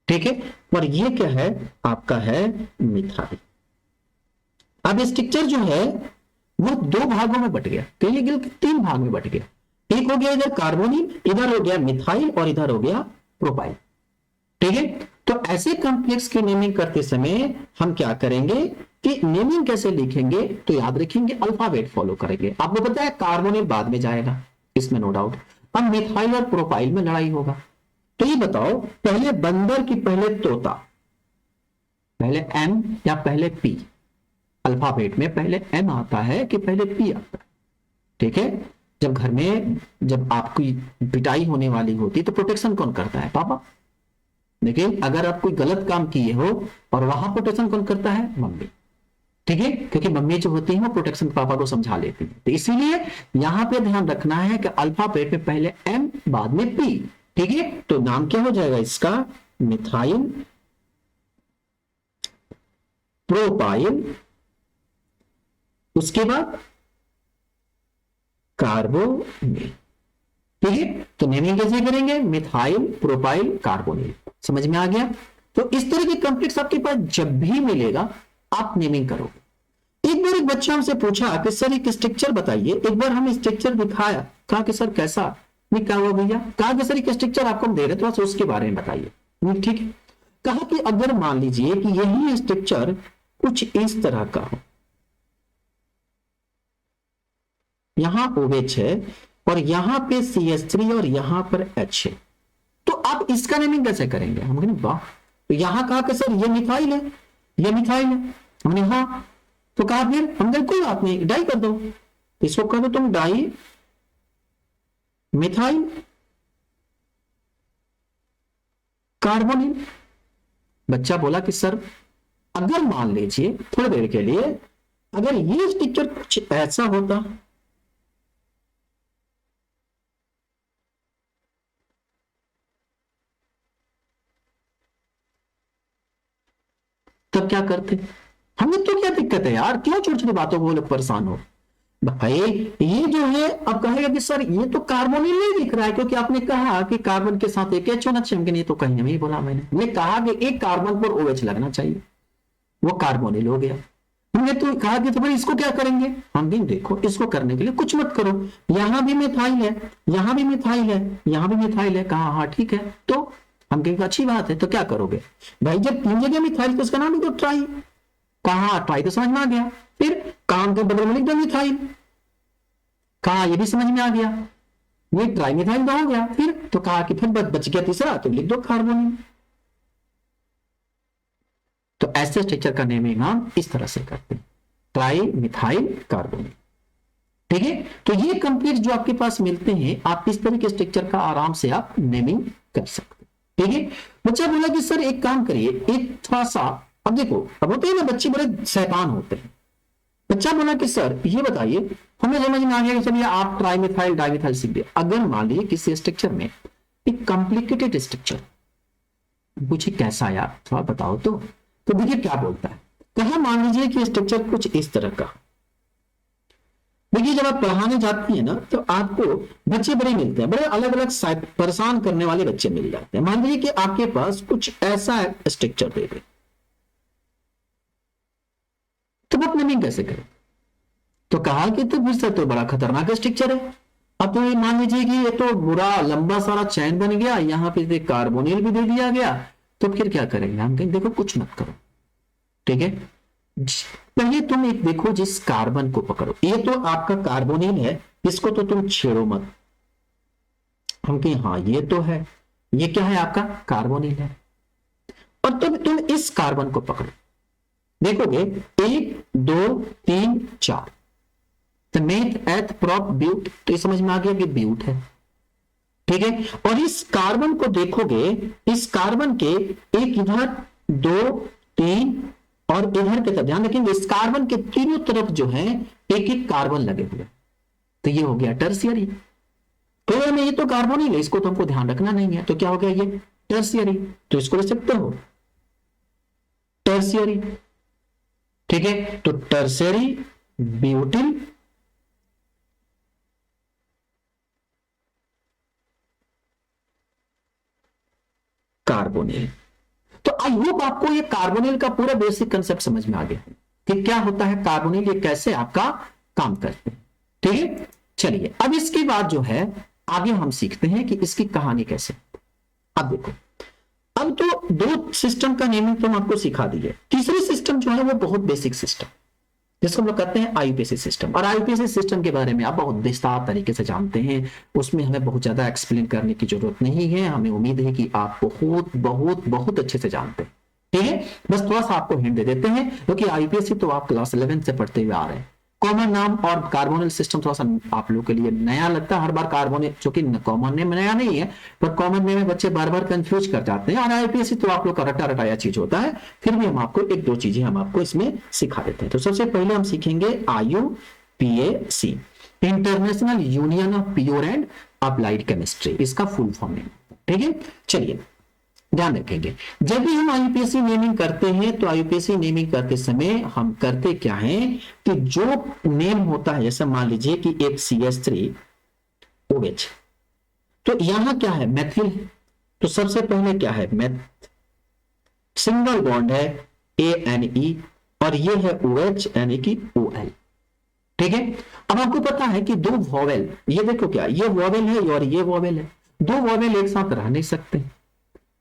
ठीक है। और ये क्या है, आपका है मिथाइल। अब स्ट्रक्चर जो है वो दो भागों में बट गया, कहिए गिल तीन भाग में बट गया। एक हो गया इधर कार्बोनिल, इधर हो गया मिथाइल और इधर हो गया प्रोपाइल, ठीक है। तो ऐसे कॉम्प्लेक्स की नेमिंग करते समय हम क्या करेंगे कि नेमिंग कैसे लिखेंगे, तो याद रखेंगे अल्फाबेट फॉलो करेंगे। आपको पता है कार्बोनिल बाद में जाएगा, इसमें नो डाउट। अब मिथाइल और प्रोपाइल में लड़ाई होगा। तो ये बताओ पहले बंदर की पहले तोता, पहले एम या पहले पी? अल्फाबेट में पहले एम आता है कि पहले पी आता है, ठीक है। जब घर में जब आपकी पिटाई होने वाली होती तो प्रोटेक्शन कौन करता है, पापा। लेकिन अगर आप कोई गलत काम किए हो और वहां प्रोटेक्शन कौन करता है, मम्मी, ठीक है। क्योंकि मम्मी जो होती है वो प्रोटेक्शन पापा को समझा लेती है। तो इसीलिए यहां पे ध्यान रखना है कि अल्फाबेट में पहले एम बाद में पी, ठीक है। तो नाम क्या हो जाएगा इसका, मिथाइल प्रोपाइल, उसके बाद कार्बोनिल, ठीक है। तो नेमिंग कैसे करेंगे, मिथाइल प्रोपाइल कार्बोनिल, समझ में आ गया। तो इस तरह के कॉम्प्लेक्स आपके पास जब भी मिलेगा आप नेमिंग करोगे। एक बार एक बच्चा हमसे पूछा कि सर एक स्ट्रक्चर बताइए, एक बार हमें स्ट्रक्चर दिखाया, कहा कि सर कैसा, नहीं क्या हुआ भैया, कहा कि सर एक स्ट्रक्चर आपको हम दे रहे थोड़ा सा उसके बारे में बताइए, ठीक है। कहा कि अगर मान लीजिए कि यही स्ट्रक्चर कुछ इस तरह का हो, यहां OH है और यहां पे CH3 और यहां पर H है, तो आप इसका नेमिंग कैसे करेंगे। हम कहें वाह, तो यहां कहा कि सर ये मिथाइल है, ये मिथाइल है, हमने हाँ, तो कहा फिर हम कहें कोई बात नहीं डाई कर दो, इसको कह दो तुम डाई मिथाइल कार्बोनिल। बच्चा बोला कि सर अगर मान लीजिए थोड़ी देर के लिए अगर ये स्ट्रक्चर कुछ ऐसा होता, तब क्या करते। हमें तो क्या दिक्कत है यार, क्यों छोटी छोटी बातों को लोग परेशान हो भाई। ये जो है अब कहेगा कि सर ये तो कार्बोनिल नहीं दिख रहा है, क्योंकि आपने कहा कि कार्बन के साथ एक एच होना चाहिए, नहीं तो कहीं नहीं बोला मैंने कहा कि एक कार्बन पर OH लगना चाहिए, वो कार्बोनिल हो गया। हमने तो कहा कि तो भाई इसको क्या करेंगे, हम भी देखो इसको करने के लिए कुछ मत करो, यहां भी मिथाइल है, यहां भी मिथाइल है, यहां भी मिथाइल है, कहा हाँ ठीक है। तो हम कहेंगे अच्छी बात है, तो क्या करोगे भाई, जब तीन जगह मिथाइल तो उसका नाम लिख दो ट्राई, कहा ट्राई तो समझ में आ गया, फिर काम के बदले में लिख दो मिथाइल, कहा ये भी समझ में आ गया, ये ट्राई मिथाइल तो हो गया, फिर तो कहा कि फिर बच गया तीसरा, तो लिख दो कार्बोनिल। तो ऐसे स्ट्रक्चर का नेमिंग हम इस तरह से करते हैं, ट्राई मिथाइल कार्बोनिल, ठीक है। तो ये कंप्लीट जो आपके पास मिलते हैं, आप इस तरह के स्ट्रक्चर का आराम से आप नेमिंग कर सकते हैं, ठीक है। बच्चा बोला कि सर एक काम करिए, एक थोड़ा सा, अब देखो अब होते हैं ना बच्चे बड़े शैतान होते हैं। बच्चा बोला कि सर ये बताइए, हमें समझ में आ गया कि चलिए आप ट्राइमिथाइल डाइमिथाइल सीख गए, अगर मान लीजिए किसी स्ट्रक्चर में एक कॉम्प्लिकेटेड स्ट्रक्चर, पूछे कैसा यार थोड़ा बताओ तो देखिए क्या बोलता है। कहा मान लीजिए कि स्ट्रक्चर कुछ इस तरह का, देखिए जब आप पढ़ाने जाती है ना तो आपको बच्चे बड़े मिलते हैं, बड़े अलग अलग परेशान करने वाले बच्चे मिल जाते हैं। मान लीजिए कि आपके पास कुछ ऐसा स्ट्रक्चर दे दे, तो आप नेमिंग कैसे करें। तो कहा कि तो फिर से तो बड़ा खतरनाक स्ट्रक्चर है। अब तो मान लीजिए कि ये तो बुरा लंबा सारा चैन बन गया, यहां पे कार्बोनिल भी दे दिया गया, तो फिर क्या करेंगे हम, कहेंगे देखो कुछ मत करो, ठीक है। पहले तुम एक देखो जिस कार्बन को पकड़ो, ये तो आपका कार्बोनिल है, इसको तो तुम छेड़ो मत। हम कहें हाँ ये तो है, ये क्या है आपका कार्बोनिल है, और तुम इस कार्बन को पकड़ो, देखोगे 1 2 3 4, तो मेथ एथ प्रोप ब्यूट, तो ये समझ में आ गया कि ब्यूट है, ठीक है। और इस कार्बन को देखोगे, इस कार्बन के एक इधर 2 3 और इधर के तरफ ध्यान रखेंगे, इस कार्बन के तीनों तरफ जो है एक एक कार्बन लगे हुए, तो ये हो गया टर्शियरी। तो हमें ये तो कार्बोनिल है, इसको तो हमको ध्यान रखना नहीं है, तो क्या हो गया ये टर्शियरी, तो इसको लिख सकते हो टर्शियरी। ठीक है, तो टर्शियरी ब्यूटिल कार्बोनिल। तो आई होप आपको ये कार्बोनिल का पूरा बेसिक कंसेप्ट समझ में आ गया कि क्या होता है कार्बोनिल, ये कैसे आपका काम करते हैं। ठीक है, चलिए अब इसके बाद जो है आगे हम सीखते हैं कि इसकी कहानी कैसे। अब देखो, अब तो दो सिस्टम का नेमिंग तो हम आपको सिखा दिए, तीसरी सिस्टम जो है वो बहुत बेसिक सिस्टम जिसको हम लोग कहते हैं आईयूपीएसी सिस्टम। और आईयूपीएसी सिस्टम के बारे में आप बहुत विस्तार तरीके से जानते हैं, उसमें हमें बहुत ज्यादा एक्सप्लेन करने की जरूरत नहीं है, हमें उम्मीद है कि आप बहुत बहुत बहुत अच्छे से जानते हैं। ठीक है, बस थोड़ा सा आपको हिंट दे देते हैं, क्योंकि आईयूपीएसी तो आप क्लास 11 से पढ़ते हुए आ रहे हैं। कॉमन नाम और कार्बोनिल सिस्टम थोड़ा सा आप लोगों के लिए नया लगता है हर बार, कार्बोनिल चूंकि कॉमन नेम नया नहीं है, पर कॉमन नेम में बच्चे बार बार कंफ्यूज कर जाते हैं, और आईपीएससी तो आप लोग का रटा रटाया चीज होता है। फिर भी हम आपको एक दो चीजें हम आपको इसमें सिखा देते हैं। तो सबसे पहले हम सीखेंगे IUPAC, international union of pure and applied chemistry, इसका फुल फॉर्म है। ठीक है, चलिए ध्यान रखेंगे, जब भी हम आईयूपीएसी नेमिंग करते हैं तो आईयूपीएसी नेमिंग करते समय हम करते क्या है कि जो नेम होता है, जैसे मान लीजिए कि एक CH3OH, तो यहां क्या है मेथिल, तो सबसे पहले क्या है मेथ, सिंगल बॉन्ड है ANE, और ये है OH यानी कि OL। ठीक है, अब आपको पता है कि दो वॉवेल, ये देखो क्या, ये वॉवेल है और ये वॉवेल है, दो वॉवेल एक साथ रह नहीं सकते,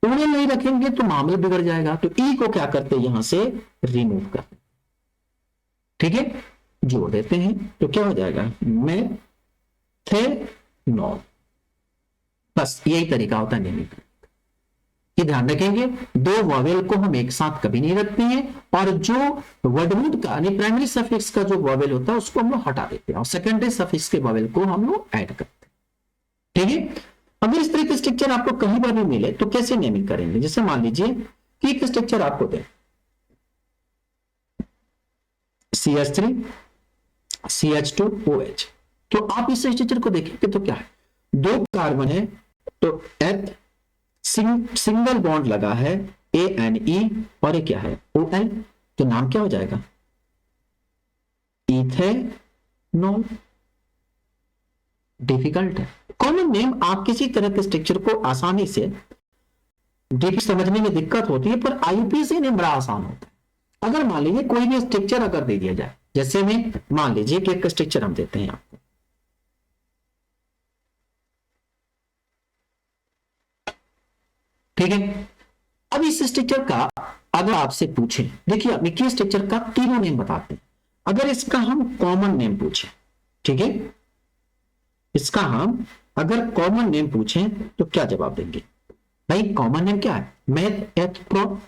उन्हें नहीं रखेंगे तो मामला बिगड़ जाएगा। तो ई को क्या करते हैं यहां से रिमूव करते, ठीक है, जोड़ देते हैं, तो क्या हो जाएगा मेथेनॉल। बस यही तरीका होता है नेमिंग का। ये ध्यान रखेंगे, दो वॉवेल को हम एक साथ कभी नहीं रखते हैं, और जो वर्डवुड का यानी प्राइमरी सफिक्स का जो वॉवेल होता है उसको हम लोग हटा देते हैं और सेकेंडरी सफिक्स के वॉवेल को हम लोग ऐड करते हैं। ठीक है, अगर इस तरह के स्ट्रक्चर आपको कहीं पर भी मिले तो कैसे नेमिंग करेंगे, जैसे मान लीजिए कि एक स्ट्रक्चर आपको दे CH3 CH2OH, तो आप इस स्ट्रक्चर को देखेंगे तो क्या है, दो कार्बन है, तो एथ सिंगल बॉन्ड लगा है ANE, और ये क्या है OL, तो नाम क्या हो जाएगा इथेनॉल। डिफिकल्ट है कॉमन नेम, आप किसी तरह के स्ट्रक्चर को आसानी से डीप समझने में दिक्कत होती है, पर आईयूपीएसी नेम बड़ा आसान होता है। अगर मान लीजिए कोई भी स्ट्रक्चर अगर दे दिया जाए, जैसे में मान लीजिए कि एक स्ट्रक्चर हम देते हैं आपको, ठीक है, अब इस स्ट्रक्चर का अगर आपसे पूछे, देखिए आप निकी स्ट्रक्चर का तीनों नेम बताते हैं, अगर इसका हम कॉमन नेम पूछे, ठीक है, इसका हम अगर कॉमन नेम पूछें तो क्या जवाब देंगे, भाई कॉमन नेम क्या है मेथ एथ प्रो,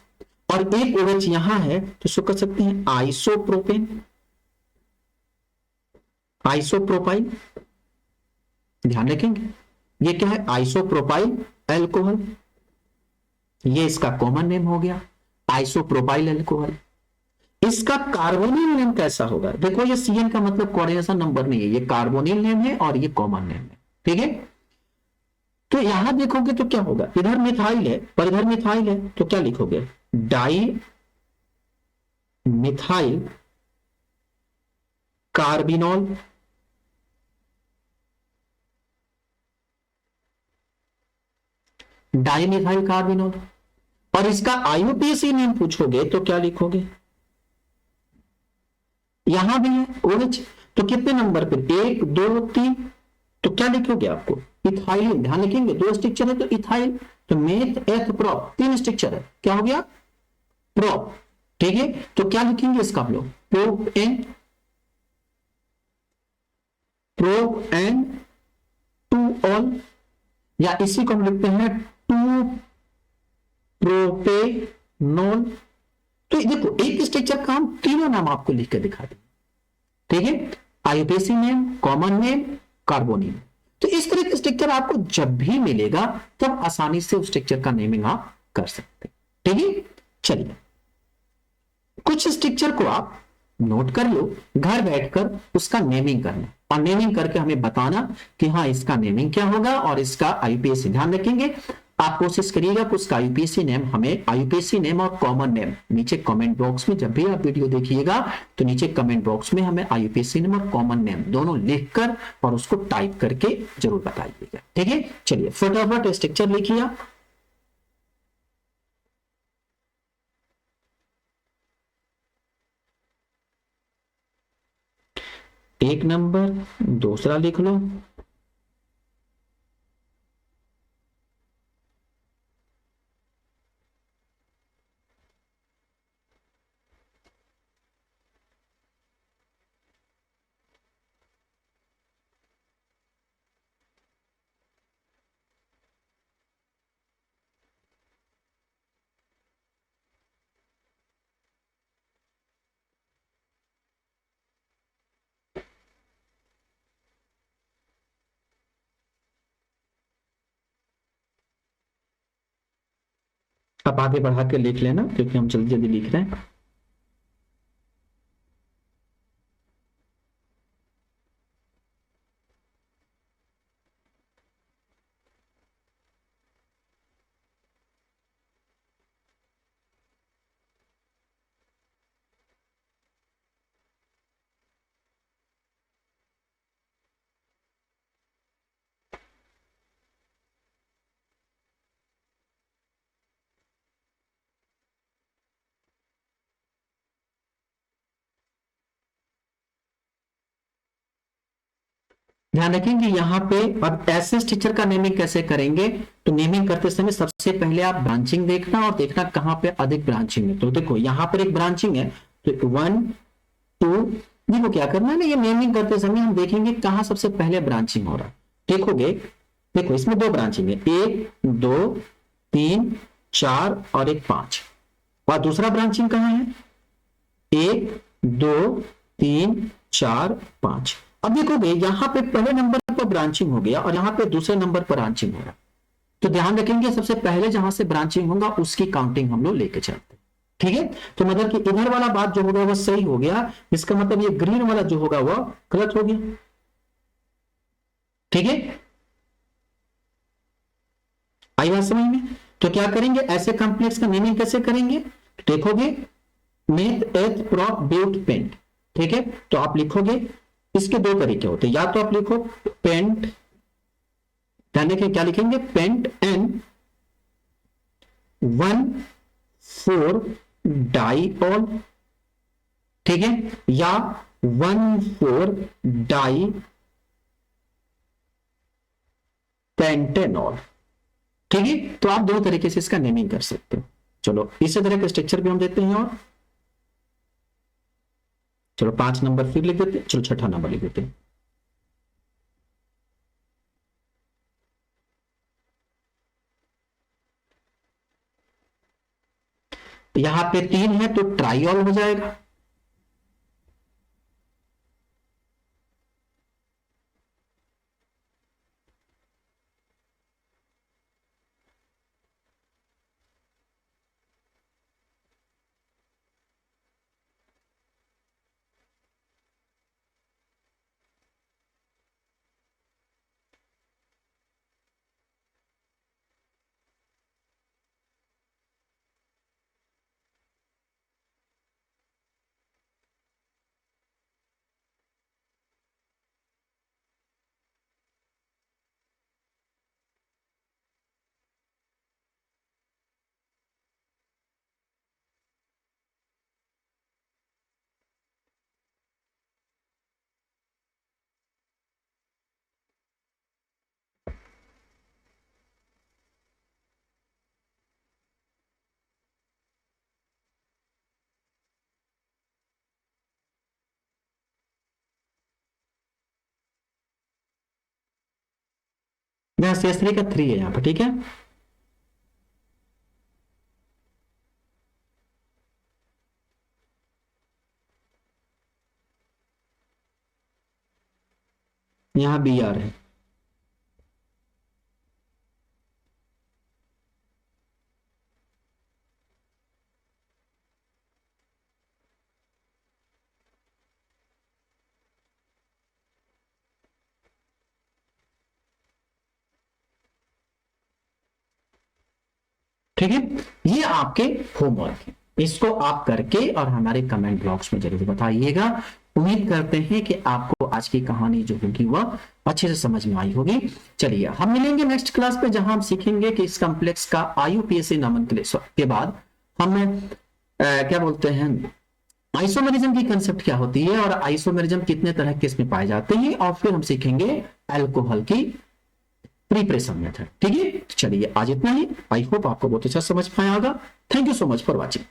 और एक OH यहां है तो इसको कर सकते हैं आइसोप्रोपेन, आइसोप्रोपाइल। ध्यान रखेंगे ये क्या है आइसोप्रोपाइल एल्कोहल, ये इसका कॉमन नेम हो गया आइसोप्रोपाइल एल्कोहल। इसका कार्बोनिल नेम कैसा होगा, देखो ये CN का मतलब कोऑर्डिनेशन नंबर नहीं है, ये कार्बोनिल नेम है और ये कॉमन नेम है। ठीक है, तो यहां देखोगे तो क्या होगा, इधर मिथाइल है पर इधर मिथाइल है, तो क्या लिखोगे di methyl carbinol, di methyl carbinol. और इसका आईयूपीएसी नेम पूछोगे तो क्या लिखोगे, यहां भी है OH, तो कितने नंबर पे 1 2 3, तो क्या लिखोगे आपको इथाइल। ध्यान रखेंगे दो स्ट्रक्चर है तो इथाइल, तो मेथ एथ प्रोप, तीन स्ट्रक्चर है, क्या हो गया प्रोप। ठीक है, तो क्या लिखेंगे इसका हम लोग प्रोप एंड टू ऑल, या इसी को हम लिखते हैं 2 प्रोपेनॉल। तो देखो एक स्ट्रक्चर का हम तीनों नाम आपको लिख के दिखा दें, ठीक है, IUPAC name, common name, carbonyl. तो इस तरह का स्ट्रक्चर आपको जब भी मिलेगा तब आसानी से उस स्ट्रक्चर का नेमिंग आप कर सकते हैं। ठीक है, चलिए कुछ स्ट्रक्चर को आप नोट कर लो, घर बैठकर उसका नेमिंग करना, और नेमिंग करके हमें बताना कि हाँ इसका नेमिंग क्या होगा और इसका आईयूपीएसी ध्यान रखेंगे। आप कोशिश करिएगा कि उसका आईयूपीएसी नेम हमें आईयूपीएसी नेम और कॉमन नेम नीचे कमेंट बॉक्स में जब भी आप वीडियो देखिएगा तो नीचे कमेंट बॉक्स में हमें आईयूपीएसी नेम और कॉमन नेम दोनों लिखकर और उसको टाइप करके जरूर बताइएगा। ठीक है, चलिए फटाफट स्ट्रक्चर लिखिए आप। एक नंबर दूसरा लिख लो, आप आगे बढ़ा के लिख लेना क्योंकि हम जल्दी जल्दी लिख रहे हैं। ध्यान रखेंगे यहाँ पे अब एसएस टीचर का नेमिंग कैसे करेंगे, तो नेमिंग करते समय सबसे पहले आप ब्रांचिंग देखना और देखना कहां पे अधिक ब्रांचिंग है। तो देखो यहाँ पर एक ब्रांचिंग है तो 1 2, देखो क्या करना है ना, ये नेमिंग करते समय हम देखेंगे कहां सबसे पहले ब्रांचिंग हो रहा है। देखोगे, देखो इसमें दो ब्रांचिंग है, 1 2 3 4 और एक 5, और दूसरा ब्रांचिंग कहां है, 1 2 3 4 5। अब देखोगे यहां पे पहले नंबर पर ब्रांचिंग हो गया और यहां पे दूसरे नंबर पर ब्रांचिंग हो रहा है। तो ध्यान रखेंगे सबसे पहले जहां से ब्रांचिंग होगा उसकी काउंटिंग हम लोग लेके चलते हैं। ठीक है, तो मतलब कि इधर वाला बात जो होगा वह सही हो गया, इसका मतलब ये ग्रीन वाला जो होगा वह गलत हो गया। ठीक है, आई बात समझ में। तो क्या करेंगे, ऐसे कॉम्प्लेक्स का नेमिंग कैसे करेंगे, देखोगे मेथ एथ प्रॉप ब्यूट पेंट। ठीक है, तो आप लिखोगे, इसके दो तरीके होते हैं, या तो आप लिखो पेंट, ध्यान रखिए क्या लिखेंगे, पेंट एन 1,4 डाइऑल, ठीक है, या 1,4 डाई पेंटेनॉल। ठीक है, तो आप दो तरीके से इसका नेमिंग कर सकते हो। चलो इसी तरह के स्ट्रक्चर भी हम देते हैं, और चलो 5 नंबर फिर लिख देते हैं, चलो छठा नंबर लिख देते हैं। यहां पे 3 है तो ट्राइऑल हो जाएगा। यहां CS3 का 3 है यहां पर। ठीक है, यहां BR है। ठीक है, ये आपके होमवर्क है, इसको आप करके और हमारे कमेंट बॉक्स में जरूर बताइएगा। उम्मीद करते हैं कि आपको आज की कहानी जो होगी वह अच्छे से समझ में आई होगी। चलिए हम मिलेंगे नेक्स्ट क्लास पे, जहां हम सीखेंगे कि इस कॉम्प्लेक्स का आईयूपीएसी नॉमेनक्लेचर के बाद हम क्या बोलते हैं, आइसोमेरिज्म की कंसेप्ट क्या होती है और आइसोमेरिज्म कितने तरह के इसमें पाए जाते हैं, और फिर हम सीखेंगे अल्कोहल की प्रिपरेशन मेथड। ठीक है, चलिए आज इतना ही। आई होप आपको बहुत अच्छा समझ में आया होगा। Thank you so much for watching.